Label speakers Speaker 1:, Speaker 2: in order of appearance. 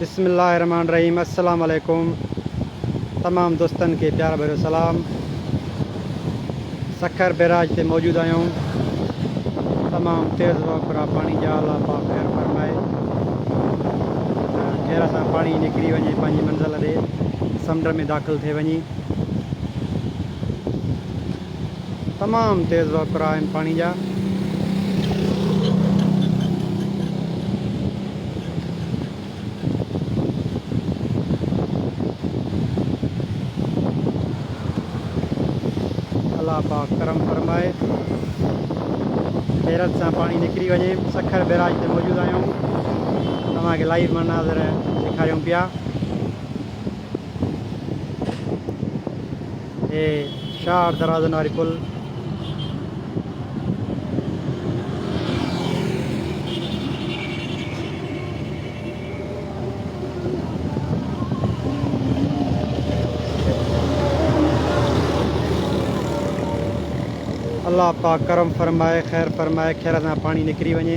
Speaker 1: बिस्मिल्लाहिर्रहमानिर्रहीम। अस्सलाम वालेकुम। तमाम दोस्तन के प्यार भरो सलाम। सखर बैराज से मौजूद आया हूँ। तमाम तेज़ वकरा पानी जा अल्लाह पाक खैर फरमाए। केरा सा पानी निकरी वञे पंहिंजी मंज़िल ते समुंड में दाख़िल थे वञी। तमाम तेज़ वकरा आहिनि पानी जा। अल्लाह पाक करम फरमाए। हैरत से पानी निकरी वञे। सखर बैराज से मौजूद आहियूं। तव्हांखे लाइव मनाज़र ॾेखारियूं पिया। हे शार दराज़न वारी पुल। अल्लाह पाक करम फरमाए खैर फरमाए। खैर सां पानी निकरी वञे।